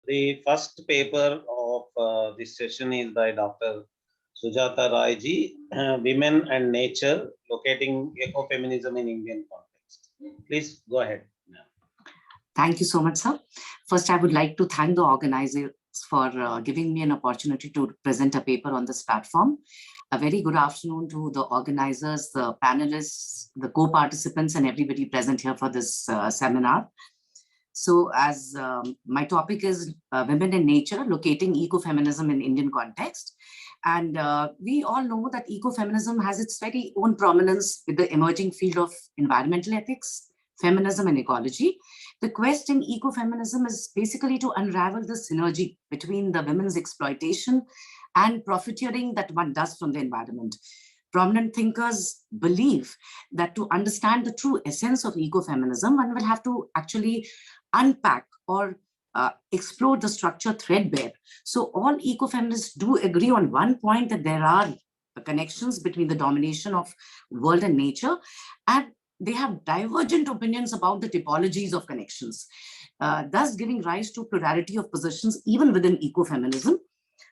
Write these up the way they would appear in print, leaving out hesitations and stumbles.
The first paper of this session is by Dr. Sujata Raiji, Women and Nature, Locating Ecofeminism in Indian Context. Please go ahead. Thank you so much, sir. First, I would like to thank the organizers for giving me an opportunity to present a paper on this platform. A very good afternoon to the organizers, the panelists, the co-participants, and everybody present here for this seminar. So as my topic is Women and Nature, Locating Ecofeminism in Indian Context. And we all know that ecofeminism has its very own prominence with the emerging field of environmental ethics, feminism, and ecology. The quest in ecofeminism is basically to unravel the synergy between the women's exploitation and profiteering that one does from the environment. Prominent thinkers believe that to understand the true essence of ecofeminism, one will have to actually unpack or explore the structure threadbare. So all ecofeminists do agree on one point, that there are connections between the domination of world and nature, and they have divergent opinions about the typologies of connections, thus giving rise to plurality of positions even within ecofeminism.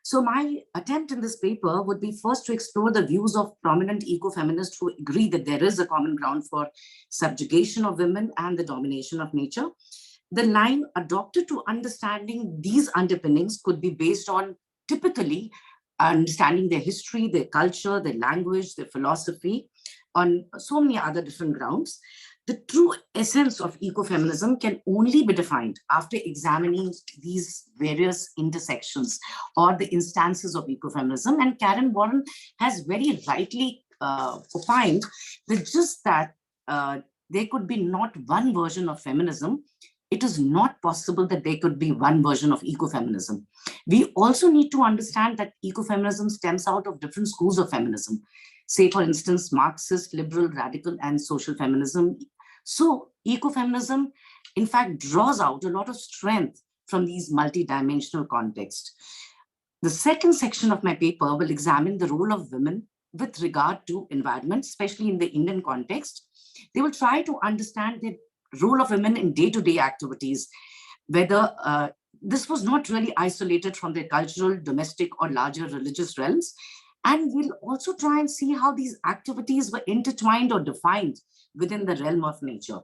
So my attempt in this paper would be first to explore the views of prominent ecofeminists who agree that there is a common ground for subjugation of women and the domination of nature. The line adopted to understanding these underpinnings could be based on typically understanding their history, their culture, their language, their philosophy, on so many other different grounds. The true essence of ecofeminism can only be defined after examining these various intersections or the instances of ecofeminism. And Karen Warren has very rightly opined that just that there could be not one version of feminism. It is not possible that there could be one version of ecofeminism. We also need to understand that ecofeminism stems out of different schools of feminism. Say, for instance, Marxist, liberal, radical, and social feminism. So ecofeminism, in fact, draws out a lot of strength from these multidimensional contexts. The second section of my paper will examine the role of women with regard to environment, especially in the Indian context. They will try to understand the role of women in day-to-day activities, whether this was not really isolated from their cultural, domestic, or larger religious realms. And we'll also try and see how these activities were intertwined or defined within the realm of nature.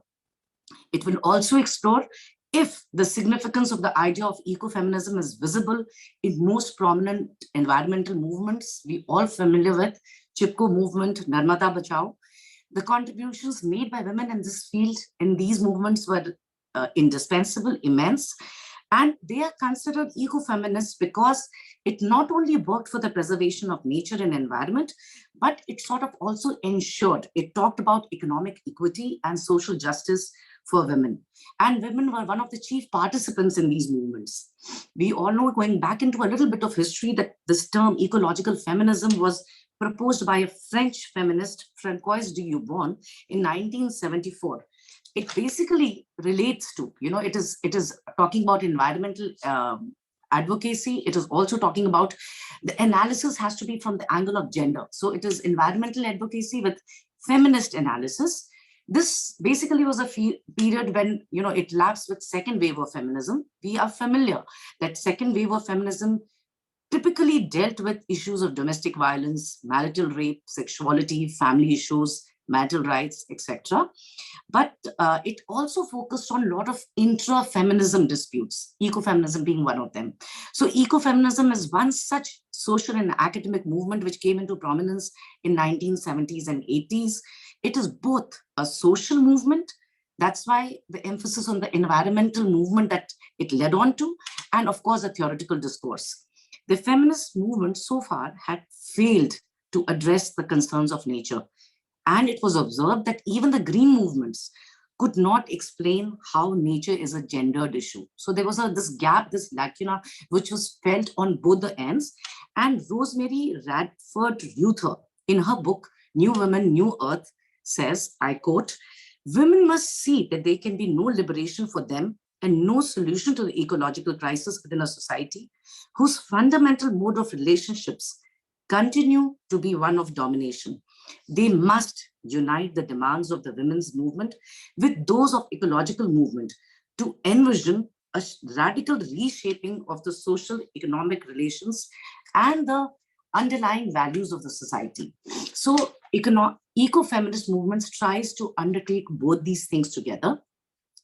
It will also explore if the significance of the idea of ecofeminism is visible in most prominent environmental movements we all familiar with, Chipko movement, Narmada Bachao. The contributions made by women in this field, in these movements, were indispensable, immense. And they are considered ecofeminists because it not only worked for the preservation of nature and environment, but it sort of also ensured, it talked about economic equity and social justice for women. And women were one of the chief participants in these movements. We all know, going back into a little bit of history, that this term ecological feminism was proposed by a French feminist, Francoise de Youbon, in 1974. It basically relates to, it is talking about environmental advocacy. It is also talking about the analysis has to be from the angle of gender. So it is environmental advocacy with feminist analysis. This basically was a period when, it lapsed with second wave of feminism. We are familiar that second wave of feminism typically dealt with issues of domestic violence, marital rape, sexuality, family issues, marital rights, etc. But it also focused on a lot of intra-feminism disputes, ecofeminism being one of them. So ecofeminism is one such social and academic movement which came into prominence in 1970s and 80s. It is both a social movement, that's why the emphasis on the environmental movement that it led on to, and of course, a theoretical discourse. The feminist movement so far had failed to address the concerns of nature. And it was observed that even the green movements could not explain how nature is a gendered issue. So there was this gap, this lacuna, which was felt on both the ends. And Rosemary Radford Ruther, in her book, New Women, New Earth, says, I quote, "Women must see that there can be no liberation for them and no solution to the ecological crisis within a society whose fundamental mode of relationships continue to be one of domination. They must unite the demands of the women's movement with those of ecological movement to envision a radical reshaping of the social economic relations and the underlying values of the society. So eco-feminist movements tries to undertake both these things together.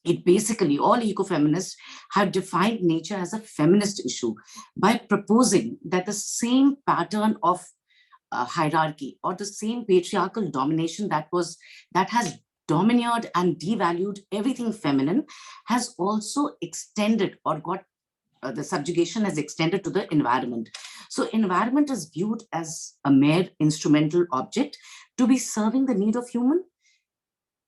It basically, all ecofeminists have defined nature as a feminist issue by proposing that the same pattern of hierarchy or the same patriarchal domination that has domineered and devalued everything feminine has also extended or got the subjugation has extended to the environment. So environment is viewed as a mere instrumental object to be serving the need of human.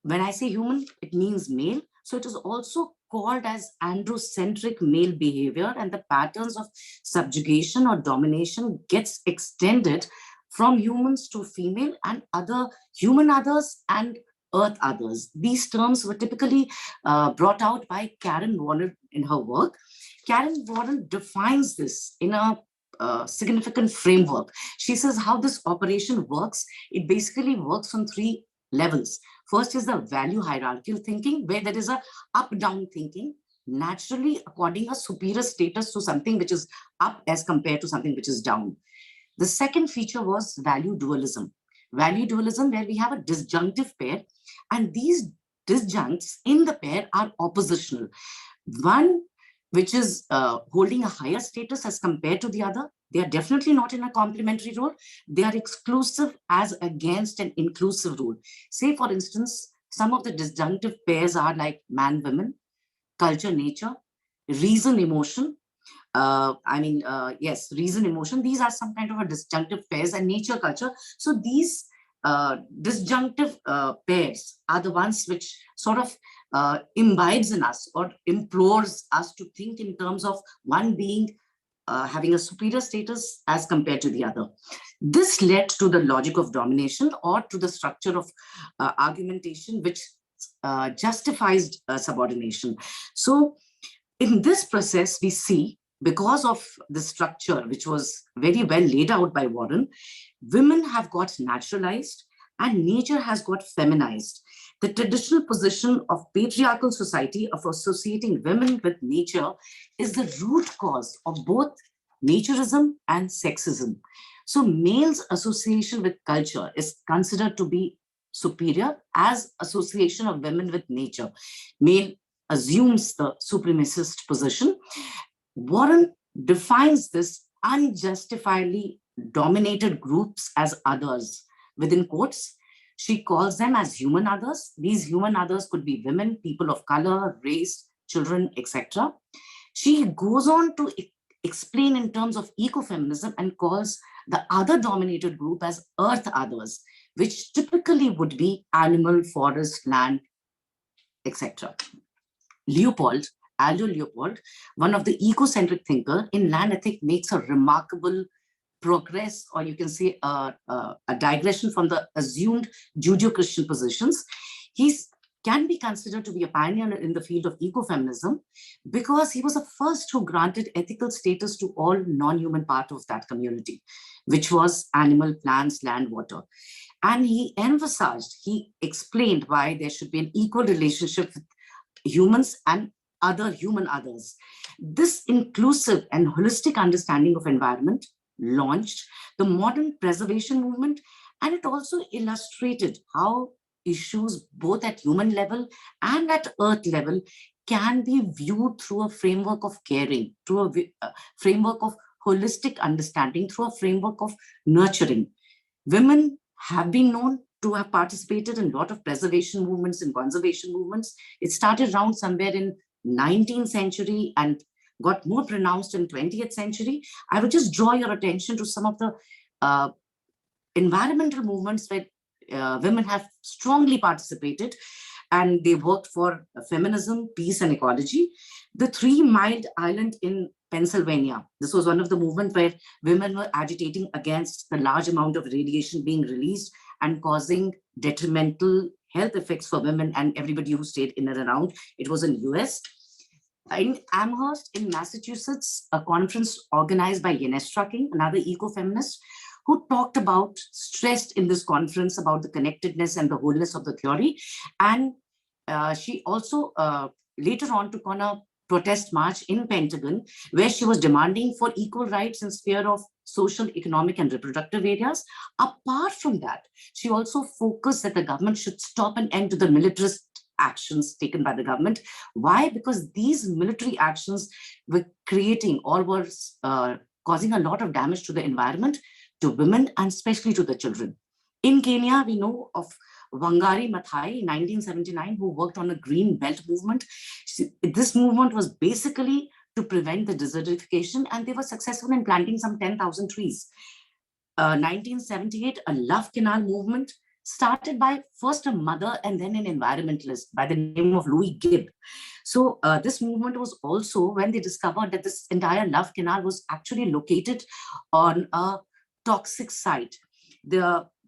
When I say human, it means male. So it is also called as androcentric male behavior, and the patterns of subjugation or domination gets extended from humans to female and other human others and earth others. These terms were typically brought out by Karen Warner in her work. Karen Warner defines this in a significant framework. She says how this operation works. It basically works on three levels. First is the value hierarchical thinking, where there is a up-down thinking, naturally according a superior status to something which is up as compared to something which is down. The second feature was value dualism. Value dualism, where we have a disjunctive pair, and these disjuncts in the pair are oppositional. One which is holding a higher status as compared to the other. They are definitely not in a complementary role. They are exclusive as against an inclusive role. Say, for instance, some of the disjunctive pairs are like man, women, culture, nature, reason, emotion. Yes, reason, emotion. These are some kind of a disjunctive pairs, and nature, culture. So these disjunctive pairs are the ones which sort of imbibes in us or implores us to think in terms of one being having a superior status as compared to the other. This led to the logic of domination or to the structure of argumentation which justifies subordination. So in this process, we see, because of the structure which was very well laid out by Warren, women have got naturalized and nature has got feminized. The traditional position of patriarchal society of associating women with nature is the root cause of both naturism and sexism. So males' association with culture is considered to be superior as association of women with nature. Male assumes the supremacist position. Warren defines this unjustifiably dominated groups as others, within quotes. She calls them as human others. These human others could be women, people of color, race, children, etc. She goes on to explain in terms of ecofeminism and calls the other dominated group as earth others, which typically would be animal, forest, land, etc. Aldo Leopold, one of the ecocentric thinker in land ethic, makes a remarkable progress, or you can say a digression from the assumed Judeo-Christian positions. He can be considered to be a pioneer in the field of ecofeminism because he was the first who granted ethical status to all non-human part of that community, which was animal, plants, land, water. And he explained why there should be an equal relationship with humans and other human others. This inclusive and holistic understanding of environment launched the modern preservation movement, and it also illustrated how issues both at human level and at earth level can be viewed through a framework of caring, through a framework of holistic understanding, through a framework of nurturing. Women have been known to have participated in a lot of preservation movements and conservation movements. It started around somewhere in 19th century and got more pronounced in 20th century. I would just draw your attention to some of the environmental movements where women have strongly participated, and they worked for feminism, peace, and ecology. The 3 Mile Island in Pennsylvania, this was one of the movements where women were agitating against the large amount of radiation being released and causing detrimental health effects for women and everybody who stayed in and around. It was in US. In Amherst in Massachusetts, a conference organized by Yenestra King, another eco-feminist, who talked about, stressed in this conference about the connectedness and the wholeness of the theory. And she also later on took on a protest march in Pentagon, where she was demanding for equal rights in sphere of social, economic, and reproductive areas. Apart from that, she also focused that the government should stop and end to the militarist actions taken by the government. Why? Because these military actions were creating or were causing a lot of damage to the environment, to women, and especially to the children. In Kenya, we know of Wangari Maathai in 1979, who worked on a green belt movement. This movement was basically to prevent the desertification, and they were successful in planting some 10,000 trees. 1978, a Love Canal movement started by first a mother and then an environmentalist by the name of Louis Gibb. So this movement was also when they discovered that this entire Love Canal was actually located on a toxic site.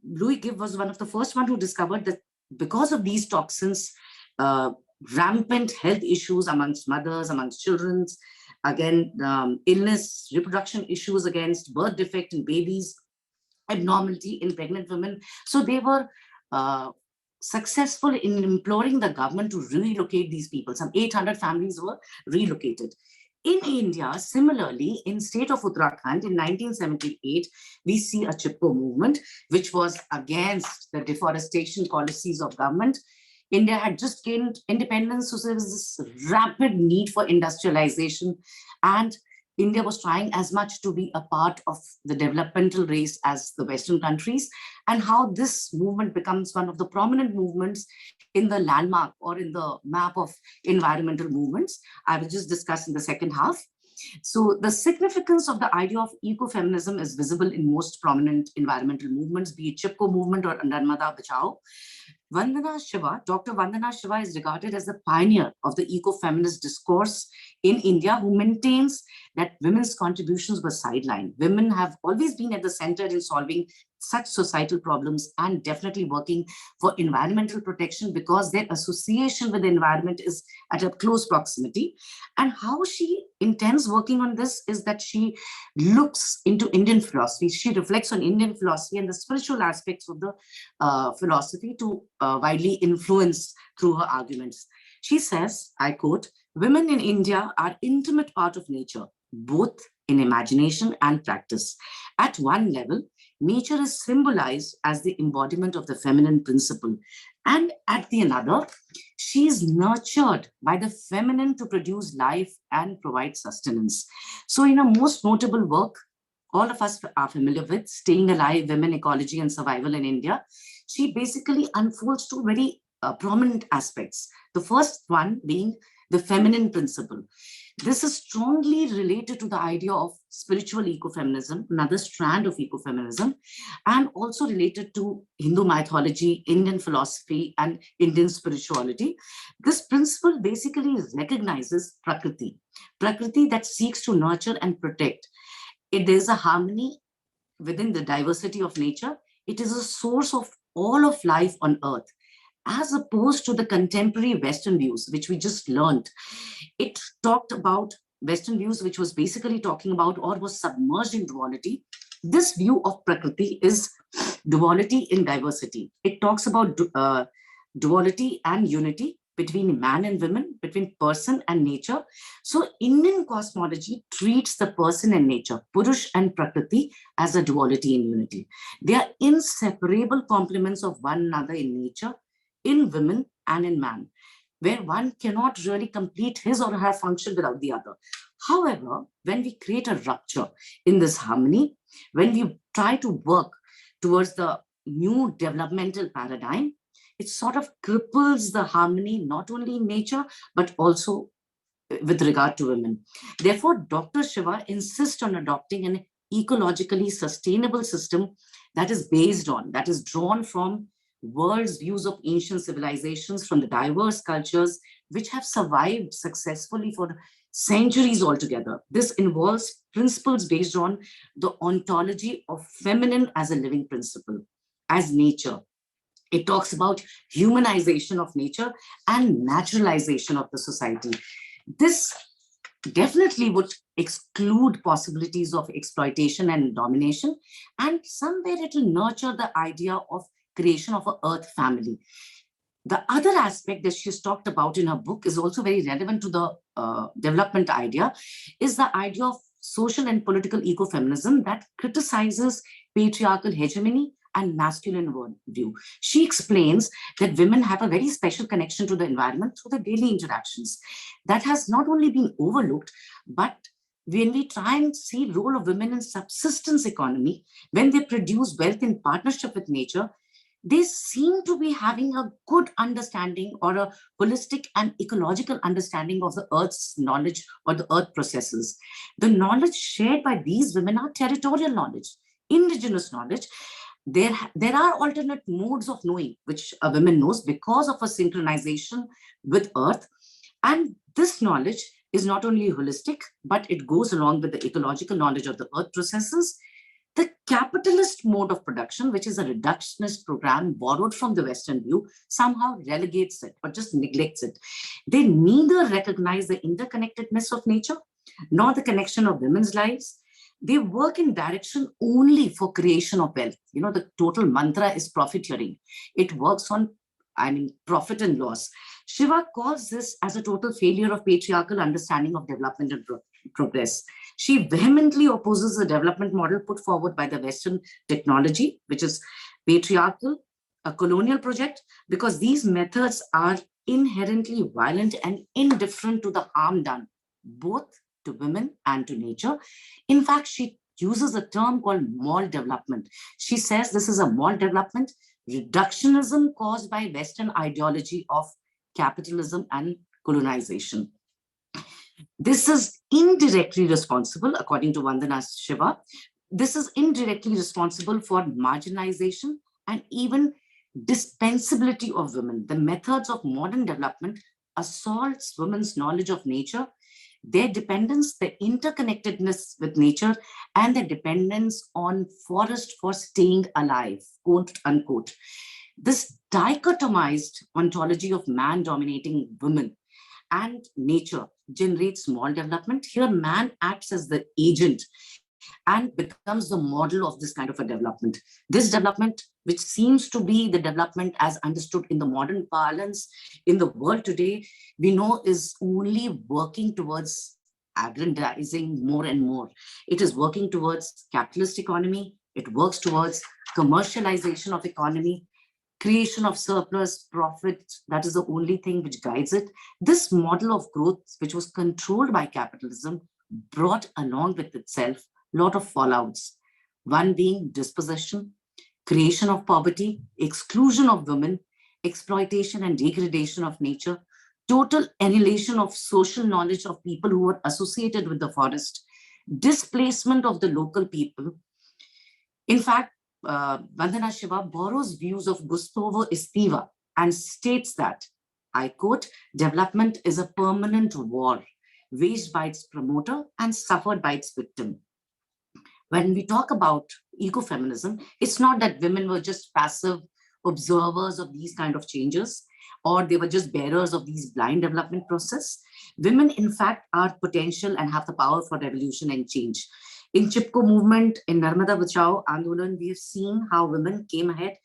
Louis Gibb was one of the first one who discovered that because of these toxins, rampant health issues amongst mothers, amongst children, again, illness, reproduction issues against birth defect in babies, abnormality in pregnant women. So they were successful in imploring the government to relocate these people. Some 800 families were relocated. In India, similarly, in state of Uttarakhand in 1978, we see a Chipko movement, which was against the deforestation policies of government. India had just gained independence, so there was this rapid need for industrialization, and India was trying as much to be a part of the developmental race as the Western countries, and how this movement becomes one of the prominent movements in the landmark or in the map of environmental movements. I will just discuss in the second half. So the significance of the idea of ecofeminism is visible in most prominent environmental movements, be it Chipko movement or Narmada Bachao. Vandana Shiva, Dr. Vandana Shiva is regarded as the pioneer of the eco-feminist discourse in India, who maintains that women's contributions were sidelined. Women have always been at the center in solving such societal problems and definitely working for environmental protection because their association with the environment is at a close proximity. And how she intends working on this is that she looks into Indian philosophy. She reflects on Indian philosophy and the spiritual aspects of the philosophy to widely influence through her arguments. She says, I quote, "Women in India are intimate part of nature, both in imagination and practice. At one level, nature is symbolized as the embodiment of the feminine principle. And at the another, she is nurtured by the feminine to produce life and provide sustenance." So in a most notable work, all of us are familiar with, Staying Alive, Women, Ecology and Survival in India, she basically unfolds two very prominent aspects. The first one being the feminine principle. This is strongly related to the idea of spiritual ecofeminism, another strand of ecofeminism, and also related to Hindu mythology, Indian philosophy, and Indian spirituality. This principle basically recognizes Prakriti, Prakriti that seeks to nurture and protect. There's a harmony within the diversity of nature. It is a source of all of life on earth, as opposed to the contemporary Western views, which we just learned. It talked about Western views, which was basically talking about or was submerged in duality. This view of Prakriti is duality in diversity. It talks about duality and unity between man and woman, between person and nature. So Indian cosmology treats the person and nature, Purush and Prakriti, as a duality in unity. They are inseparable complements of one another in nature, in women and in man, where one cannot really complete his or her function without the other. However, when we create a rupture in this harmony, when we try to work towards the new developmental paradigm, it sort of cripples the harmony, not only in nature, but also with regard to women. Therefore, Dr. Shiva insists on adopting an ecologically sustainable system that is based on, that is drawn from world's views of ancient civilizations, from the diverse cultures which have survived successfully for centuries altogether. This involves principles based on the ontology of feminine as a living principle, as nature. It talks about humanization of nature and naturalization of the society. This definitely would exclude possibilities of exploitation and domination, and somewhere it will nurture the idea of creation of an earth family. The other aspect that she's talked about in her book is also very relevant to the development idea, is the idea of social and political ecofeminism that criticizes patriarchal hegemony and masculine worldview. She explains that women have a very special connection to the environment through the daily interactions. That has not only been overlooked, but when we try and see the role of women in subsistence economy, when they produce wealth in partnership with nature, they seem to be having a good understanding or a holistic and ecological understanding of the earth's knowledge or the earth processes. The knowledge shared by these women are territorial knowledge, indigenous knowledge. There are alternate modes of knowing which a woman knows because of a synchronization with earth. And this knowledge is not only holistic, but it goes along with the ecological knowledge of the earth processes. The capitalist mode of production, which is a reductionist program borrowed from the Western view, somehow relegates it or just neglects it. They neither recognize the interconnectedness of nature nor the connection of women's lives. They work in direction only for creation of wealth. The total mantra is profiteering. It works on, profit and loss. Shiva calls this as a total failure of patriarchal understanding of development and progress. She vehemently opposes the development model put forward by the Western technology, which is patriarchal, a colonial project, because these methods are inherently violent and indifferent to the harm done, both to women and to nature. In fact, she uses a term called mall development. She says this is a mall development, reductionism caused by Western ideology of capitalism and colonization. This is indirectly responsible, according to Vandana Shiva, this is indirectly responsible for marginalization and even dispensability of women. The methods of modern development assaults women's knowledge of nature, their dependence, their interconnectedness with nature, and their dependence on forest for staying alive, quote unquote. This dichotomized ontology of man dominating women and nature generates small development. Here, man acts as the agent and becomes the model of this kind of a development. This development, which seems to be the development as understood in the modern parlance in the world today, we know is only working towards aggrandizing more and more. It is working towards capitalist economy. It works towards commercialization of economy, creation of surplus profit. That is the only thing which guides it. This model of growth, which was controlled by capitalism, brought along with itself a lot of fallouts. One being dispossession, creation of poverty, exclusion of women, exploitation and degradation of nature, total annihilation of social knowledge of people who were associated with the forest, displacement of the local people. In fact, Vandana Shiva borrows views of Gustavo Estiva and states that, I quote, development is a permanent war waged by its promoter and suffered by its victim. When we talk about ecofeminism, it's not that women were just passive observers of these kind of changes, or they were just bearers of these blind development process. Women, in fact, are potential and have the power for revolution and change. In Chipko movement, in Narmada Bachao Andolan, we have seen how women came ahead,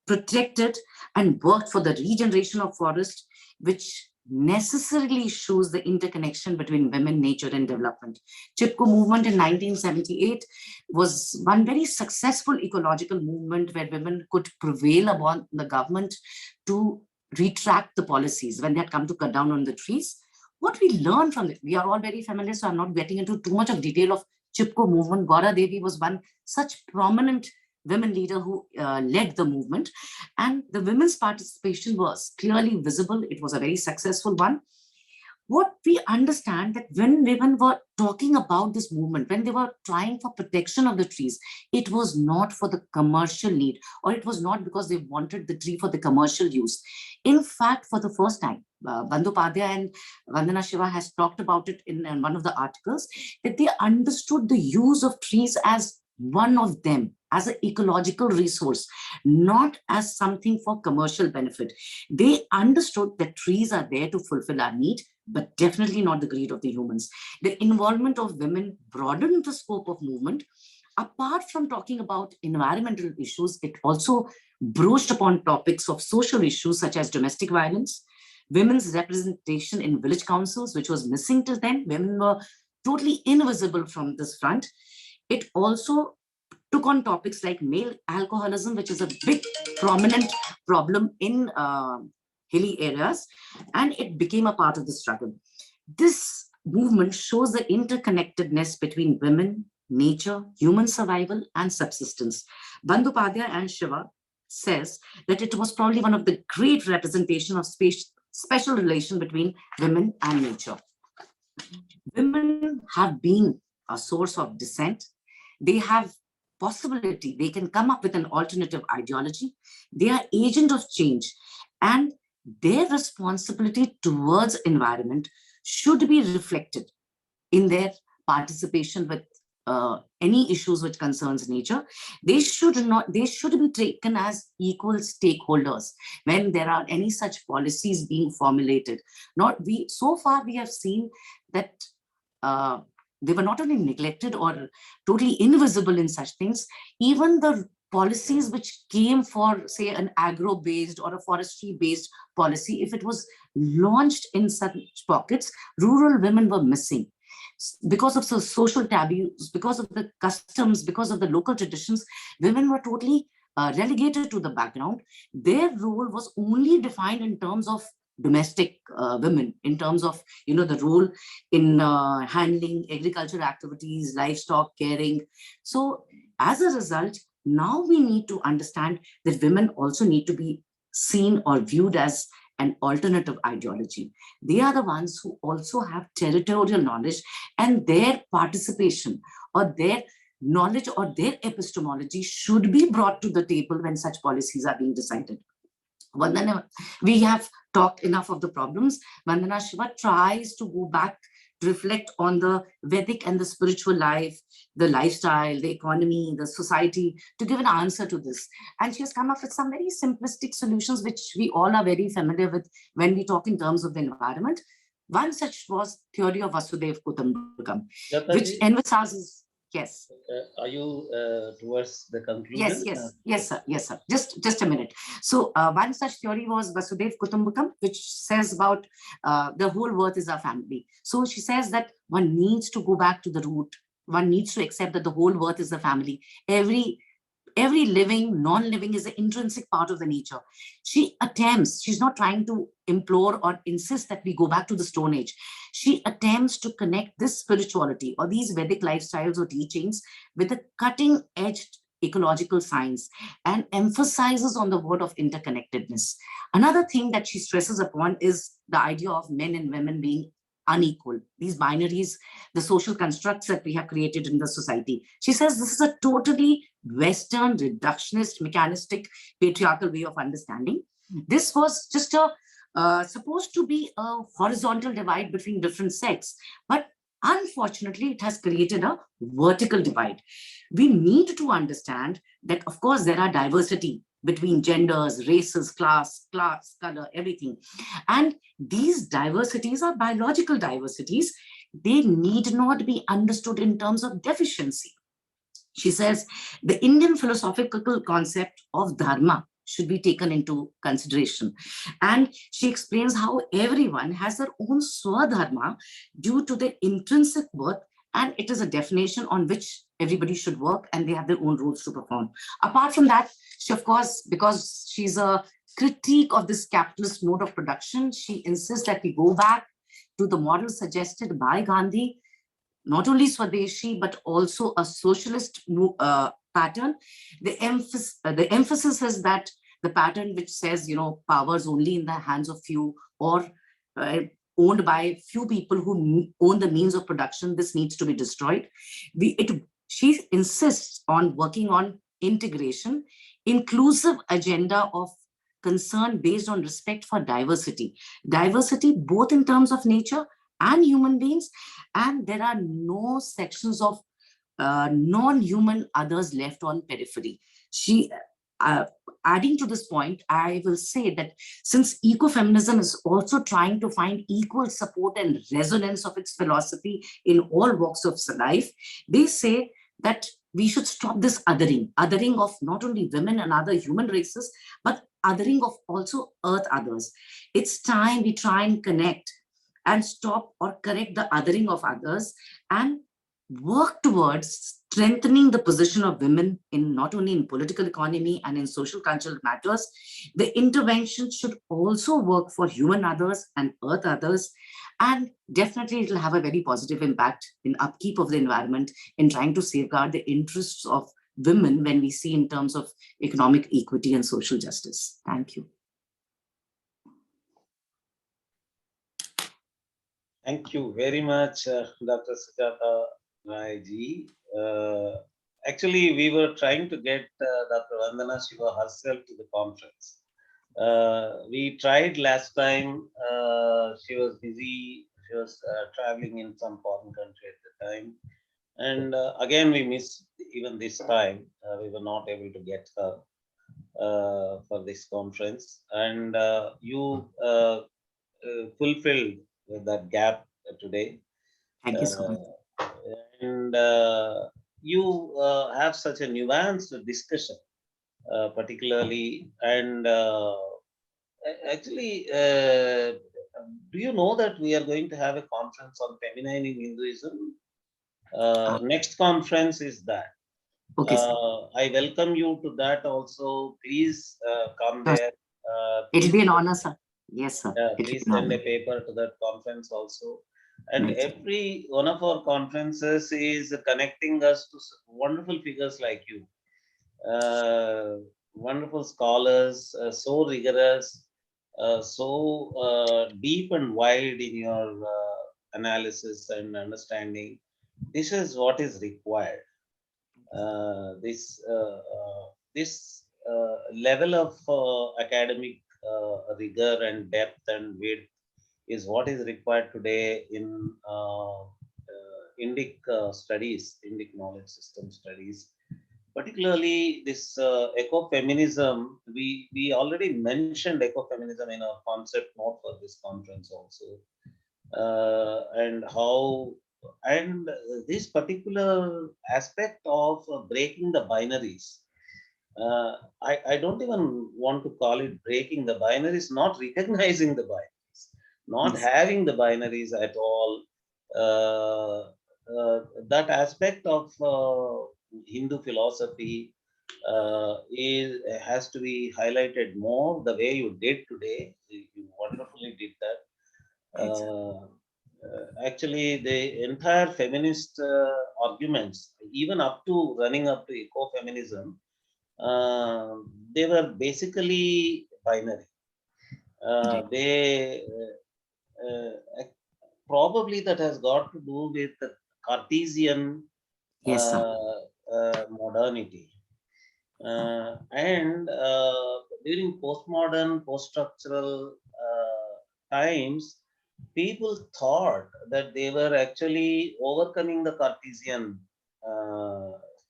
protected and worked for the regeneration of forest, which necessarily shows the interconnection between women, nature and development. Chipko movement in 1978 was one very successful ecological movement where women could prevail upon the government to retract the policies when they had come to cut down on the trees. What we learned from it, we are all very familiar, so I'm not getting into too much of detail of Chipko movement. Gaura Devi was one such prominent women leader who led the movement, and the women's participation was clearly visible. It was a very successful one. What we understand that when women were talking about this movement, when they were trying for protection of the trees, it was not for the commercial need, or it was not because they wanted the tree for the commercial use. In fact, for the first time, Bandyopadhyay and Vandana Shiva has talked about it in one of the articles, that they understood the use of trees as one of them, as an ecological resource, not as something for commercial benefit. They understood that trees are there to fulfill our need, but definitely not the greed of the humans. The involvement of women broadened the scope of movement, Apart from talking about environmental issues, it also broached upon topics of social issues such as domestic violence, women's representation in village councils, which was missing till then. Women were totally invisible from this front. It also took on topics like male alcoholism, which is a big prominent problem in hilly areas, and it became a part of the struggle. This movement shows the interconnectedness between women, nature, human survival, and subsistence. Bandyopadhyay and Shiva says that it was probably one of the great representation of special relation between women and nature. Women have been a source of dissent. They have possibility. They can come up with an alternative ideology. They are agent of change, and their responsibility towards environment should be reflected in their participation with any issues which concerns nature. They should be taken as equal stakeholders when there are any such policies being formulated. So far we have seen that they were not only neglected or totally invisible in such things. Even the policies which came for, say, an agro-based or a forestry-based policy, if it was launched in such pockets, rural women were missing. Because of the social taboos, because of the customs, because of the local traditions, women were totally relegated to the background. Their role was only defined in terms of domestic women, in terms of the role in handling agricultural activities, livestock caring. So as a result, now we need to understand that women also need to be seen or viewed as an alternative ideology. They are the ones who also have territorial knowledge, and their participation or their knowledge or their epistemology should be brought to the table when such policies are being decided. Vandana, we have talked enough of the problems. Vandana Shiva tries to go back to reflect on the Vedic and the spiritual life, the lifestyle, the economy, the society, to give an answer to this. And she has come up with some very simplistic solutions, which we all are very familiar with when we talk in terms of the environment. One such was theory of Vasudhaiva Kutumbakam, which emphasizes. Yes. Are you towards the conclusion? Yes, sir. Just a minute. So one such theory was Vasudhaiva Kutumbakam, which says about the whole earth is our family. So she says that one needs to go back to the root. One needs to accept that the whole earth is a family. Every living, non-living is an intrinsic part of the nature. She's not trying to implore or insist that we go back to the Stone Age. She attempts to connect this spirituality or these Vedic lifestyles or teachings with a cutting-edge ecological science and emphasizes on the word of interconnectedness. Another thing that she stresses upon is the idea of men and women being unequal, these binaries, the social constructs that we have created in the society. She says this is a totally Western, reductionist, mechanistic, patriarchal way of understanding. This was just supposed to be a horizontal divide between different sects, but unfortunately, it has created a vertical divide. We need to understand that, of course, there are diversity between genders, races, class, color, everything. And these diversities are biological diversities. They need not be understood in terms of deficiency. She says the Indian philosophical concept of dharma should be taken into consideration. And she explains how everyone has their own swadharma due to their intrinsic worth, and it is a definition on which everybody should work and they have their own roles to perform. Apart from that, she, of course, because she's a critique of this capitalist mode of production, she insists that we go back to the model suggested by Gandhi, not only Swadeshi, but also a socialist pattern. The emphasis is that the pattern which says, power is only in the hands of few or owned by few people who own the means of production, this needs to be destroyed. She insists on working on integration, inclusive agenda of concern based on respect for diversity. Diversity both in terms of nature and human beings, and there are no sections of non-human others left on periphery. Adding to this point, I will say that since ecofeminism is also trying to find equal support and resonance of its philosophy in all walks of life, they say that we should stop this othering of not only women and other human races, but othering of also earth others. It's time we try and connect and stop or correct the othering of others and work towards strengthening the position of women in not only in political economy and in social cultural matters. The intervention should also work for human others and earth others, and definitely it will have a very positive impact in upkeep of the environment, in trying to safeguard the interests of women when we see in terms of economic equity and social justice. Thank you. Thank you very much, Dr. Sujata Rai. Actually, we were trying to get Dr. Vandana Shiva herself to the conference. We tried last time. She was busy. She was traveling in some foreign country at the time. And again, we missed even this time. We were not able to get her for this conference. And you fulfilled that gap today. Thank you so much. And you have such a nuanced discussion, particularly. And actually, do you know that we are going to have a conference on feminine in Hinduism? Next conference is that. Okay, I welcome you to that also. Please come there. It'll be an honor, sir. Yes, sir. Please send a paper to that conference also. And every one of our conferences is connecting us to wonderful figures like you. Wonderful scholars, so rigorous, so deep and wide in your analysis and understanding. This is what is required. This level of academic rigor and depth and width is what is required today in Indic studies, Indic knowledge system studies. Particularly this ecofeminism, we already mentioned ecofeminism in our concept note for this conference also. And how, and this particular aspect of breaking the binaries, I don't even want to call it breaking the binaries, not recognizing the binaries, not having the binaries at all. That aspect of Hindu philosophy has to be highlighted more the way you did today. You wonderfully did that. Actually, the entire feminist arguments, even up to running up to ecofeminism, they were basically binary. They probably that has got to do with the Cartesian modernity. And during postmodern, post-structural times, people thought that they were actually overcoming the Cartesian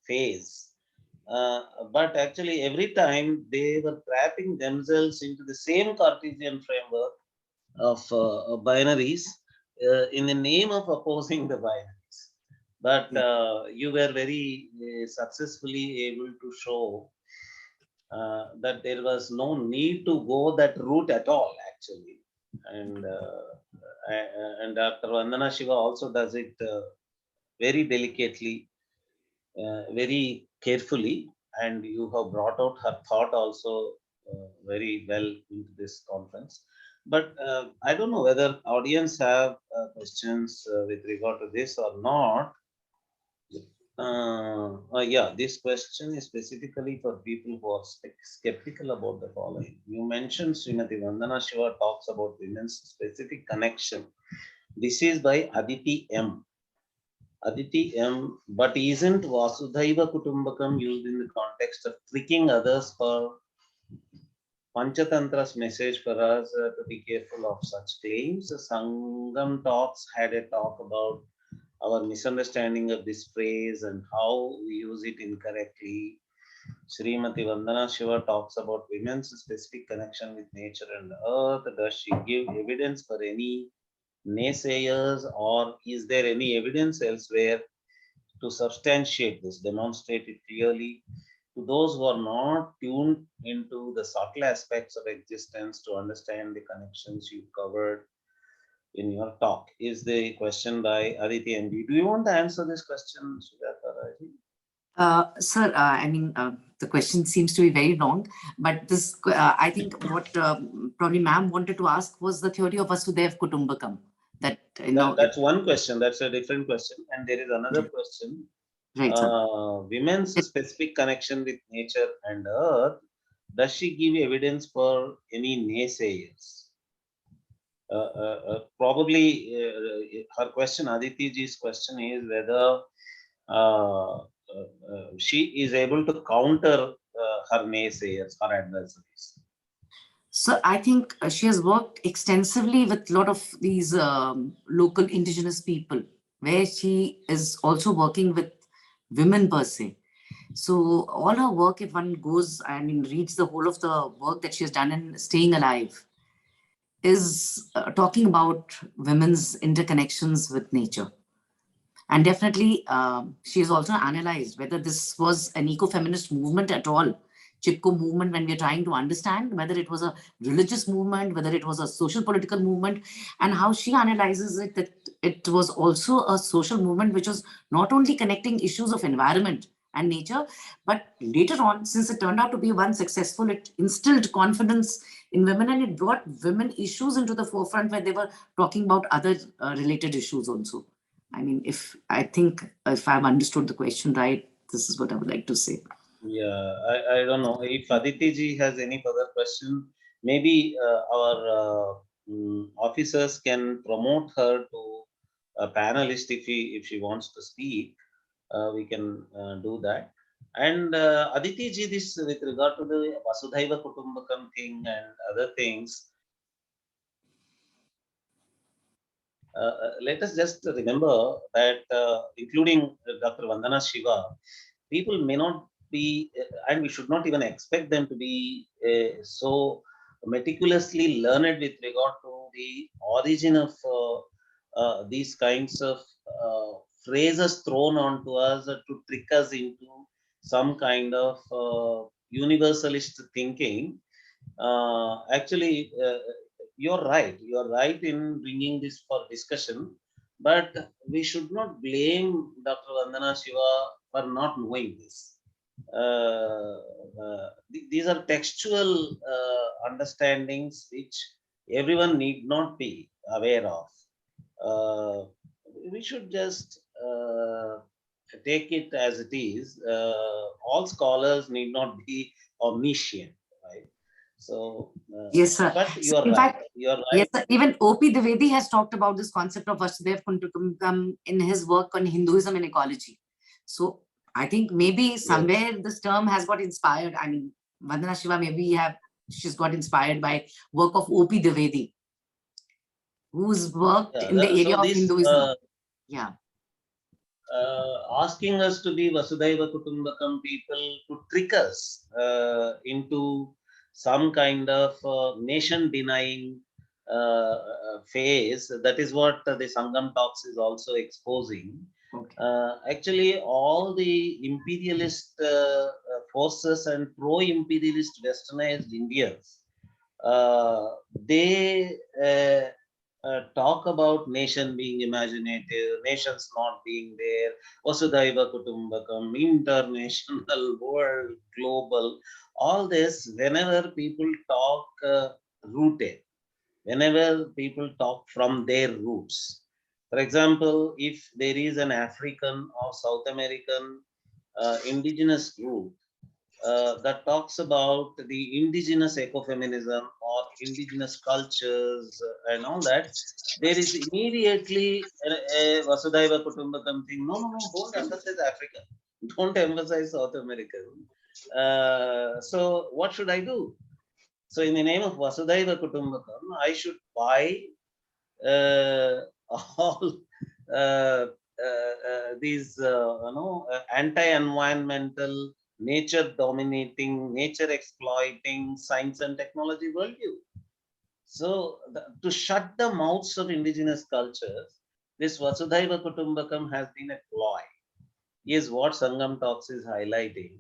phase. But actually, every time they were trapping themselves into the same Cartesian framework of binaries in the name of opposing the binaries. But you were very successfully able to show that there was no need to go that route at all, actually. And Dr. Vandana Shiva also does it very delicately, very carefully, and you have brought out her thought also very well into this conference. But I don't know whether audience have questions with regard to this or not. Yeah, this question is specifically for people who are skeptical about the following. You mentioned Srimati Vandana Shiva talks about women's specific connection. This is by Aditi M. Aditi M. But isn't Vasudhaiva Kutumbakam used in the context of tricking others for Panchatantra's message for us to be careful of such claims? Sangam Talks had a talk about our misunderstanding of this phrase and how we use it incorrectly. Srimati Vandana Shiva talks about women's specific connection with nature and earth. Does she give evidence for any naysayers, or is there any evidence elsewhere to substantiate this, demonstrate it clearly to those who are not tuned into the subtle aspects of existence to understand the connections you covered in your talk, is the question by Aditi MD. Do you want to answer this question, Sujata? Sir, I mean, the question seems to be very long, but this, I think what probably ma'am wanted to ask was the theory of Vasudev Kutumbakam. That, That's one question. That's a different question. And there is another question. Right, sir. Women's specific connection with nature and earth, does she give evidence for any naysayers? Probably her question, Aditi ji's question, is whether she is able to counter her naysayers, her adversaries. So I think she has worked extensively with a lot of these local indigenous people, where she is also working with women per se. So all her work, if one goes, I mean, reads the whole of the work that she has done in Staying Alive, is talking about women's interconnections with nature. And definitely, she has also analyzed whether this was an eco-feminist movement at all. Chipko movement, when we are trying to understand whether it was a religious movement, whether it was a social political movement, and how she analyzes it, that it was also a social movement which was not only connecting issues of environment and nature, but later on, since it turned out to be one successful, it instilled confidence in women and it brought women issues into the forefront where they were talking about other related issues also. I mean, if I've understood the question right, this is what I would like to say. Yeah, I don't know if Aditi ji has any further question. Maybe our officers can promote her to a panelist if she wants to speak. We can do that. And Aditi ji, this with regard to the Vasudhaiva Kutumbakam thing and other things. Let us just remember that, including Dr. Vandana Shiva, people may not be, and we should not even expect them to be so meticulously learned with regard to the origin of these kinds of phrases thrown onto us to trick us into some kind of universalist thinking. Actually, you're right. You're right in bringing this for discussion, but we should not blame Dr. Vandana Shiva for not knowing this. These are textual understandings which everyone need not be aware of. We should just take it as it is. All scholars need not be omniscient, right? So, Yes, sir. but So you're in right. fact, You're yes, right. sir. Even O.P. Dwivedi has talked about this concept of Vasudev Kutumbakam in his work on Hinduism and ecology. So I think maybe somewhere Yes. this term has got inspired. I mean, Vandana Shiva she's got inspired by work of O.P. Dwivedi, who's worked in the Yeah. area So of this Hinduism. Yeah. asking us to be Vasudhaiva Kutumbakam people to trick us into some kind of nation denying phase. That is what the Sangam Talks is also exposing. Okay. Actually, all the imperialist forces and pro-imperialist westernized Indians, they talk about nation being imaginative, nations not being there, Vasudhaiva Kutumbakam, international, world, global, all this, whenever people talk rooted, whenever people talk from their roots. For example, if there is an African or South American indigenous group that talks about the indigenous ecofeminism or indigenous cultures and all that, there is immediately a Vasudhaiva Kutumbakam thing. No, no, no, don't emphasize Africa. Don't emphasize South America. So what should I do? So in the name of Vasudhaiva Kutumbakam, I should buy all these anti-environmental, nature dominating, nature exploiting science and technology worldview. So to shut the mouths of indigenous cultures, this Vasudhaiva Kutumbakam has been a ploy. is what Sangam Talks is highlighting.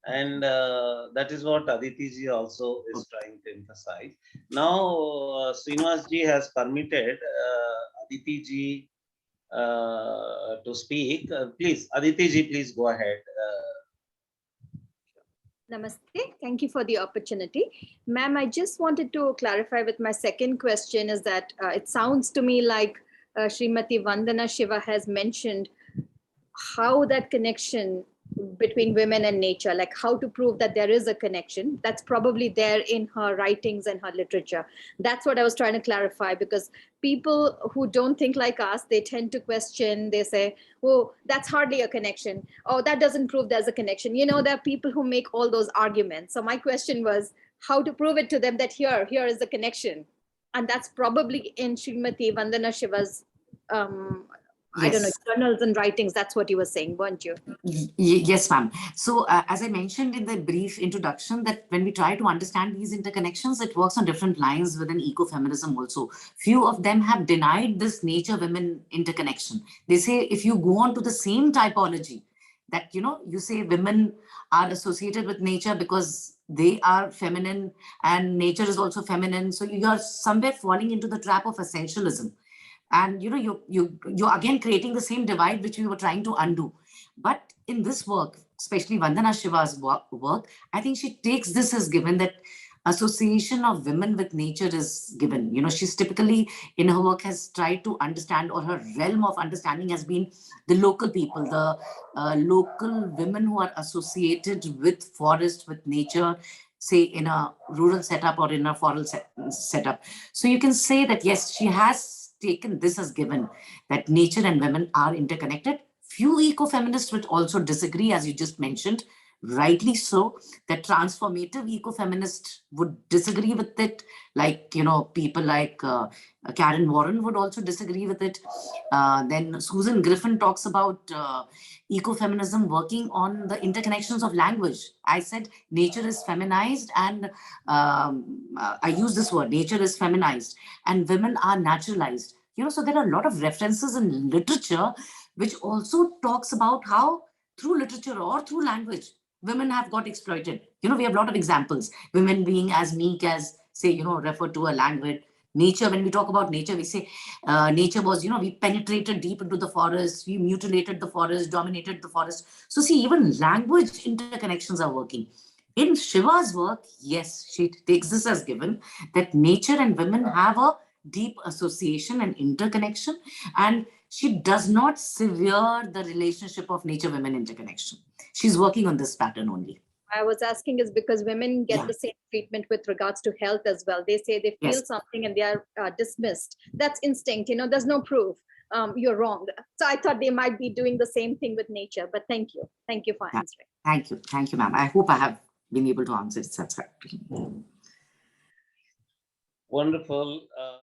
And that is what Aditi ji also is trying to emphasize. Now, Srinivas ji has permitted Aditi ji to speak. Please, Aditi ji, please go ahead. Namaste. Thank you for the opportunity. Ma'am, I just wanted to clarify with my second question is that it sounds to me like Srimati Vandana Shiva has mentioned how that connection between women and nature, like how to prove that there is a connection that's probably there in her writings and her literature. That's what I was trying to clarify, because people who don't think like us, they tend to question. They say, oh, that's hardly a connection. Oh, that doesn't prove there's a connection. You know, there are people who make all those arguments. So my question was how to prove it to them that here is the connection. And that's probably in Srimati Vandana Shiva's I don't know, Yes. journals and writings. That's what you were saying, weren't you? Yes, ma'am. So as I mentioned in the brief introduction, that when we try to understand these interconnections, it works on different lines within ecofeminism also. Few of them have denied this nature-women interconnection. They say if you go on to the same typology, that, you know, you say women are associated with nature because they are feminine and nature is also feminine. So you are somewhere falling into the trap of essentialism. And you know, you're again creating the same divide which we were trying to undo. But in this work, especially Vandana Shiva's work, I think she takes this as given, that association of women with nature is given. You know, she's typically in her work has tried to understand, or her realm of understanding has been the local people, the local women who are associated with forest, with nature, say in a rural setup or in a forest setup. So you can say that yes, she has taken this as given, that nature and women are interconnected. Few ecofeminists would also disagree, as you just mentioned, rightly so, that transformative ecofeminists would disagree with it. Like, you know, people like Karen Warren would also disagree with it. Then Susan Griffin talks about ecofeminism working on the interconnections of language. I said nature is feminized, and I use this word, nature is feminized, and women are naturalized. You know, so there are a lot of references in literature which also talks about how through literature or through language, women have got exploited. You know, we have a lot of examples. Women being as meek as, say, you know, refer to a language. Nature, when we talk about nature, we say nature was, you know, we penetrated deep into the forest, we mutilated the forest, dominated the forest. So see, even language interconnections are working. In Shiva's work, yes, she takes this as given, that nature and women have a deep association and interconnection, and she does not sever the relationship of nature-women interconnection. She's working on this pattern only. I was asking is because women get the same treatment with regards to health as well. They say they feel something and they are dismissed. That's instinct, you know, there's no proof. You're wrong. So I thought they might be doing the same thing with nature, but thank you. Thank you for answering. Thank you. Thank you, ma'am. I hope I have been able to answer it satisfactorily. Wonderful.